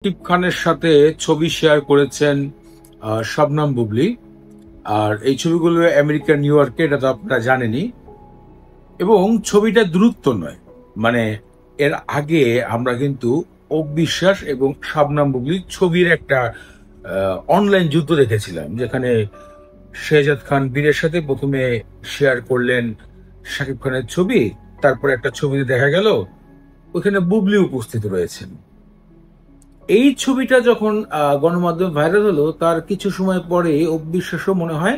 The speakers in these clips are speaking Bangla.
শাকিব খানের সাথে ছবি শেয়ার করেছেন শবনম বুবলি। আর এই ছবিগুলো আমেরিকার নিউ ইয়র্কে, এটা তো আপনারা জানেনই। এবং ছবিটা দূরত্ব নয়, মানে এর আগে আমরা কিন্তু অবিশ্বাস এবং শবনম বুবলির ছবির একটা অনলাইন যুদ্ধ দেখেছিলাম, যেখানে শেহজাদ খান বীরের সাথে প্রথমে শেয়ার করলেন শাকিব খানের ছবি। তারপরে একটা ছবিতে দেখা গেল ওখানে বুবলি উপস্থিত রয়েছেন। এই ছবিটা যখন গণমাধ্যমে ভাইরাল হলো, তার কিছু সময় পরে অবিশ্বাসও মনে হয়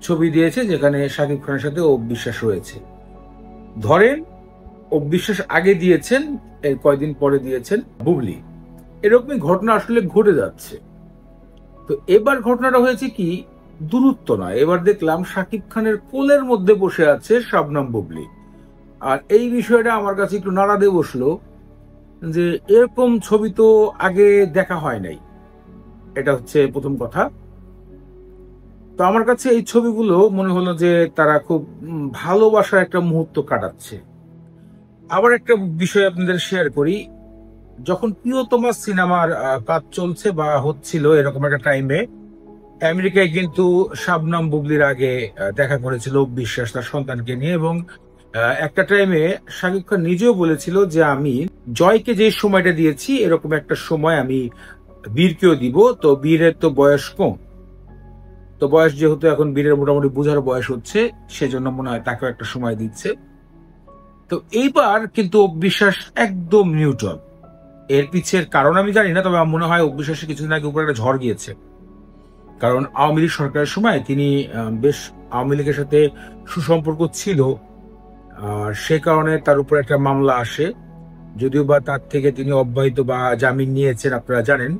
ছবি দিয়েছে, যেখানে শাকিব খানের সাথে অবিশ্বাস রয়েছে। ধরেন অবিশ্বাস আগে দিয়েছেন, এর কয়দিন পরে দিয়েছেন বুবলি। এরকমই ঘটনা আসলে ঘটে যাচ্ছে। তো এবার ঘটনাটা হয়েছে কি, দূরত্ব নয়, এবার দেখলাম শাকিব খানের কোলের মধ্যে বসে আছে শবনম বুবলি। আর এই বিষয়টা আমার কাছে একটু নাড়া দিয়ে বসলো, যে এরকম ছবি তো আগে দেখা হয় নাই। এটা হচ্ছে প্রথম কথা। তো আমার কাছে এই ছবিগুলো মনে হলো যে তারা খুব ভালোবাসার একটা মুহূর্ত কাটাচ্ছে। আবার একটা বিষয় আপনাদের শেয়ার করি, যখন প্রিয়তমা সিনেমার কাজ চলছে বা হচ্ছিল এরকম একটা টাইমে, আমেরিকায় কিন্তু শবনম বুবলির আগে দেখা করেছিল বিশ্বাস তার সন্তানকে নিয়ে। এবং একটা টাইমে শাকিব খান নিজেও বলেছিল যে আমি জয়কে যে সময়টা দিয়েছি, এরকম একটা সময় আমি বীরকেও দিব। তো বীরের তো বয়স কম, তো বয়স যেহেতু এখন বীরের মোটামুটি বোঝার বয়স হচ্ছে, সেজন্য মনে হয় তাকেও একটা সময় দিচ্ছে। তো এইবার কিন্তু অবিশ্বাস একদম নিউট্রাল। এর পিছের কারণ আমি জানি না, তবে আমার মনে হয় অবিশ্বাসের কিছুদিন আগে উপরে একটা ঝড় গিয়েছে। কারণ আওয়ামী লীগ সরকারের সময় তিনি বেশ আওয়ামী লীগের সাথে সুসম্পর্ক ছিল, আর সে কারণে তার উপর একটা মামলা আসে। যদিও বা তার থেকে তিনি অব্যাহত বা জামিন নিয়েছেন, আপনারা জানেন।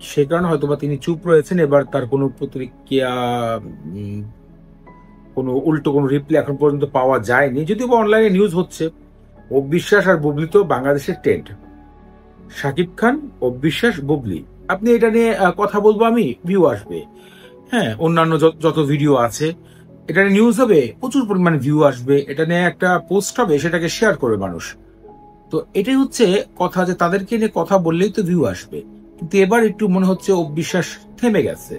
সে কারণে হয়তোবা তিনি চুপ রয়েছেন। এবার তার কোনো প্রতিক্রিয়া, কোনো উল্টো কোনো রিপ্লাই এখন পর্যন্ত পাওয়া যায়নি, যদিও বা অনলাইনে নিউজ হচ্ছে। অবিশ্বাস আর বুবলি তো বাংলাদেশের ট্রেন্ড। শাকিব খান, অবিশ্বাস, বুবলি, আপনি এটা নিয়ে কথা বলবো, আমি ভিউ আসবে। হ্যাঁ, অন্যান্য যত ভিডিও আছে, এটা নিয়ে নিউজ হবে, প্রচুর পরিমাণে ভিউ আসবে, এটা নিয়ে একটা পোস্ট হবে, সেটাকে শেয়ার করবে মানুষ। তো এটাই হচ্ছে কথা, যে তাদেরকে নিয়ে কথা বললেই তো ভিউ আসবে। কিন্তু এবার একটু মনে হচ্ছে অবিশ্বাস থেমে গেছে।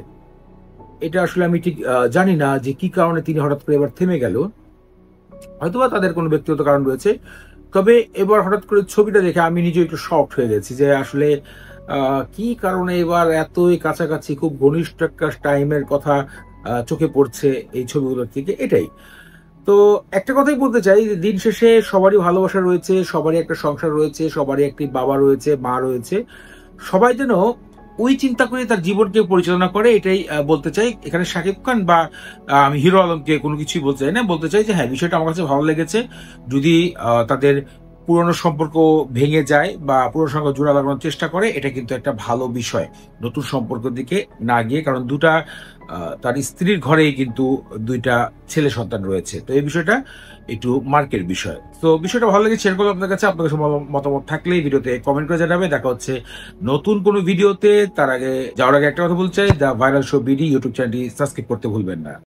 এটা আসলে আমি ঠিক জানি না যে কি কারণে তিনি হঠাৎ করে এবার থেমে গেল। হয়তোবা তাদের কোনো ব্যক্তিগত কারণ রয়েছে। তবে এবার হঠাৎ করে ছবিটা দেখে আমি নিজে একটু শকড হয়ে গেছি, যে আসলে কি কারণে এবার এতই কাছাকাছি, খুব ঘনিষ্ঠ একটা টাইমের কথা চোখে পড়ছে এই ছবিগুলোর থেকে, এটাই। তো একটা কথাই বলতে চাই, যে দিন শেষে সবারই ভালোবাসা রয়েছে, সবারই একটা সংসার রয়েছে, সবারই একটি বাবা রয়েছে, মা রয়েছে। সবাই যেন ওই চিন্তা করে তার জীবনকে পরিচালনা করে, এটাই বলতে চাই। এখানে শাকিব খান বা আমি হিরো আলমকে কোনো কিছুই বলতে চাই না, বলতে চাই যে হ্যাঁ, বিষয়টা আমার কাছে ভালো লেগেছে। যদি তাদের পুরনো সম্পর্ক ভেঙে যায় বা পুরনো সম্পর্ক জোড়া লাগানোর চেষ্টা করে, এটা কিন্তু একটা ভালো বিষয়, নতুন সম্পর্কের দিকে না গিয়ে। কারণ দুটা তার স্ত্রীর ঘরেই কিন্তু দুইটা ছেলে সন্তান রয়েছে। তো এই বিষয়টা একটু মার্কের বিষয়। তো বিষয়টা ভালো লেগে শেয়ার করলাম আপনার কাছে। আপনার কাছে মতামত থাকলে এই ভিডিওতে কমেন্ট করে জানাবে। দেখা হচ্ছে নতুন কোনো ভিডিওতে। তার আগে যাওয়ার আগে একটা কথা বলতে চাই, the viral show BD YouTube চ্যানেলটি সাবস্ক্রাইব করতে ভুলবেন না।